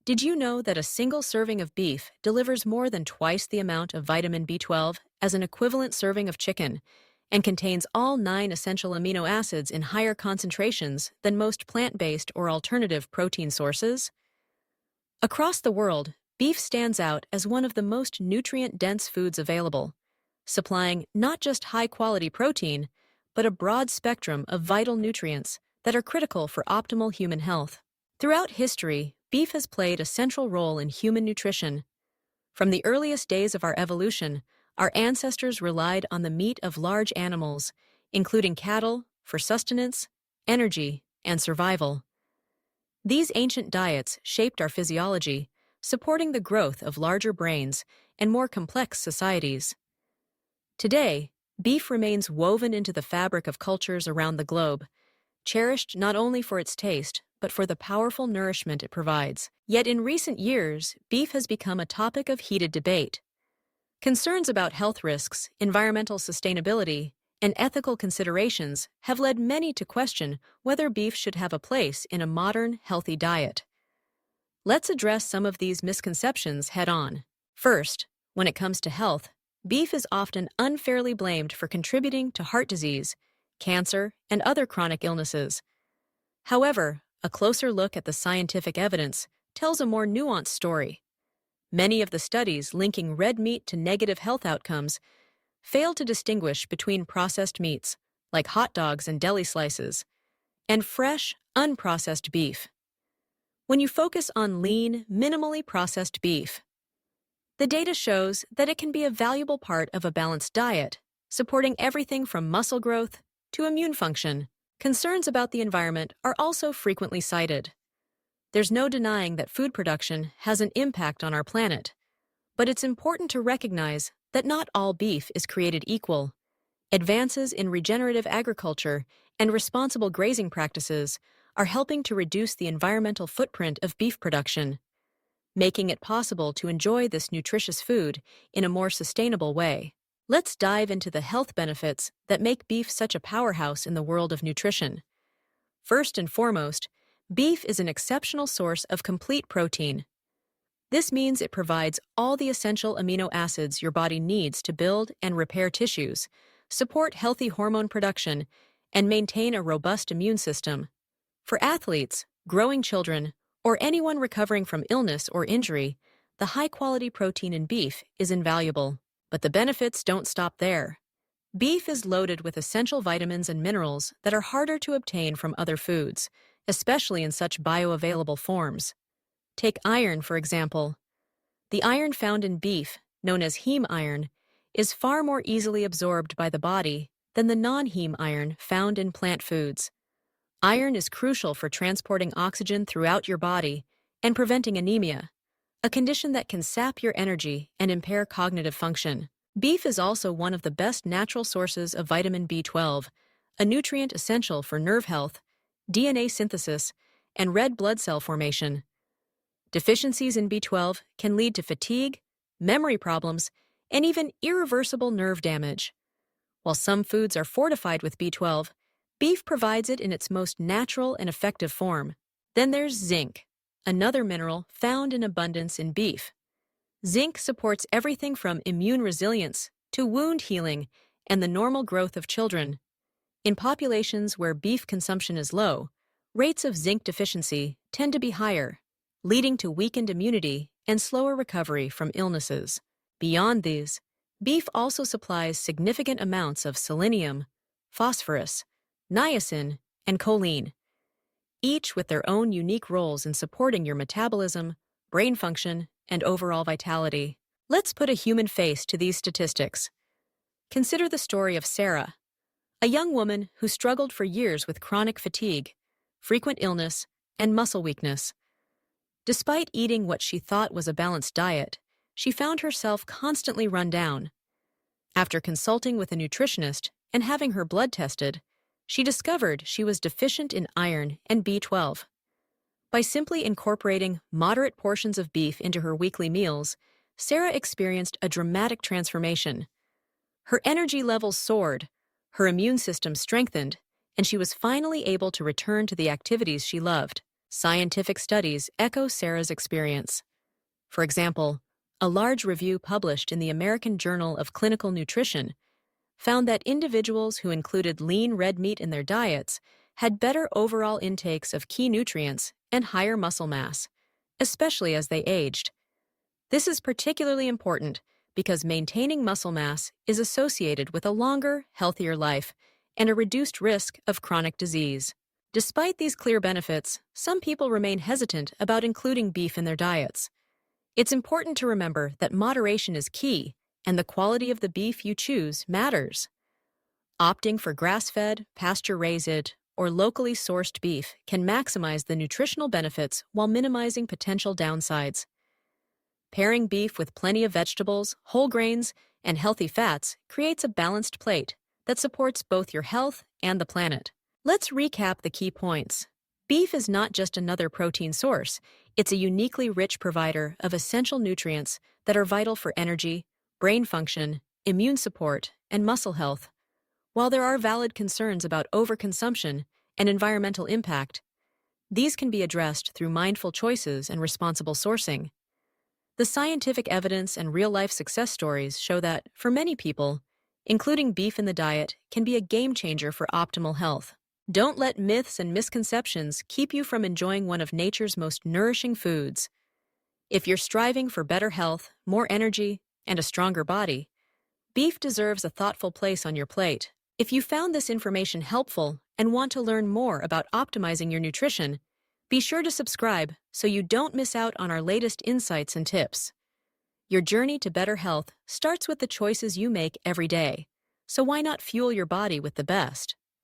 Did you know that a single serving of beef delivers more than twice the amount of vitamin B12 as an equivalent serving of chicken and contains all 9 essential amino acids in higher concentrations than most plant-based or alternative protein sources? Across the world, beef stands out as one of the most nutrient-dense foods available, supplying not just high-quality protein, but a broad spectrum of vital nutrients that are critical for optimal human health. Throughout history, beef has played a central role in human nutrition. From the earliest days of our evolution, our ancestors relied on the meat of large animals, including cattle, for sustenance, energy, and survival. These ancient diets shaped our physiology, supporting the growth of larger brains and more complex societies. Today, beef remains woven into the fabric of cultures around the globe, cherished not only for its taste, but for the powerful nourishment it provides. Yet in recent years, beef has become a topic of heated debate. Concerns about health risks, environmental sustainability, and ethical considerations have led many to question whether beef should have a place in a modern, healthy diet. Let's address some of these misconceptions head-on. First, when it comes to health, beef is often unfairly blamed for contributing to heart disease, cancer, and other chronic illnesses. However, a closer look at the scientific evidence tells a more nuanced story. Many of the studies linking red meat to negative health outcomes fail to distinguish between processed meats, like hot dogs and deli slices, and fresh, unprocessed beef. When you focus on lean, minimally processed beef, the data shows that it can be a valuable part of a balanced diet, supporting everything from muscle growth to immune function. Concerns about the environment are also frequently cited. There's no denying that food production has an impact on our planet, but it's important to recognize that not all beef is created equal. Advances in regenerative agriculture and responsible grazing practices are helping to reduce the environmental footprint of beef production, making it possible to enjoy this nutritious food in a more sustainable way. Let's dive into the health benefits that make beef such a powerhouse in the world of nutrition. First and foremost, beef is an exceptional source of complete protein. This means it provides all the essential amino acids your body needs to build and repair tissues, support healthy hormone production, and maintain a robust immune system. For athletes, growing children, or anyone recovering from illness or injury, the high-quality protein in beef is invaluable. But the benefits don't stop there. Beef is loaded with essential vitamins and minerals that are harder to obtain from other foods, especially in such bioavailable forms. Take iron, for example. The iron found in beef, known as heme iron, is far more easily absorbed by the body than the non-heme iron found in plant foods. Iron is crucial for transporting oxygen throughout your body and preventing anemia, a condition that can sap your energy and impair cognitive function. Beef is also one of the best natural sources of vitamin B12, a nutrient essential for nerve health, DNA synthesis, and red blood cell formation. Deficiencies in B12 can lead to fatigue, memory problems, and even irreversible nerve damage. While some foods are fortified with B12, beef provides it in its most natural and effective form. Then there's zinc, another mineral found in abundance in beef. Zinc supports everything from immune resilience to wound healing and the normal growth of children. In populations where beef consumption is low, rates of zinc deficiency tend to be higher, leading to weakened immunity and slower recovery from illnesses. Beyond these, beef also supplies significant amounts of selenium, phosphorus, niacin, and choline, each with their own unique roles in supporting your metabolism, brain function, and overall vitality. Let's put a human face to these statistics. Consider the story of Sarah, a young woman who struggled for years with chronic fatigue, frequent illness, and muscle weakness. Despite eating what she thought was a balanced diet, she found herself constantly run down. After consulting with a nutritionist and having her blood tested, she discovered she was deficient in iron and B12. By simply incorporating moderate portions of beef into her weekly meals, Sarah experienced a dramatic transformation. Her energy levels soared, her immune system strengthened, and she was finally able to return to the activities she loved. Scientific studies echo Sarah's experience. For example, a large review published in the American Journal of Clinical Nutrition found that individuals who included lean red meat in their diets had better overall intakes of key nutrients and higher muscle mass, especially as they aged. This is particularly important because maintaining muscle mass is associated with a longer, healthier life and a reduced risk of chronic disease. Despite these clear benefits, some people remain hesitant about including beef in their diets. It's important to remember that moderation is key, and the quality of the beef you choose matters. Opting for grass-fed, pasture-raised, or locally sourced beef can maximize the nutritional benefits while minimizing potential downsides. Pairing beef with plenty of vegetables, whole grains, and healthy fats creates a balanced plate that supports both your health and the planet. Let's recap the key points. Beef is not just another protein source, it's a uniquely rich provider of essential nutrients that are vital for energy, brain function, immune support, and muscle health. While there are valid concerns about overconsumption and environmental impact, these can be addressed through mindful choices and responsible sourcing. The scientific evidence and real-life success stories show that, for many people, including beef in the diet can be a game changer for optimal health. Don't let myths and misconceptions keep you from enjoying one of nature's most nourishing foods. If you're striving for better health, more energy, and a stronger body, beef deserves a thoughtful place on your plate. If you found this information helpful and want to learn more about optimizing your nutrition, be sure to subscribe so you don't miss out on our latest insights and tips. Your journey to better health starts with the choices you make every day, so why not fuel your body with the best?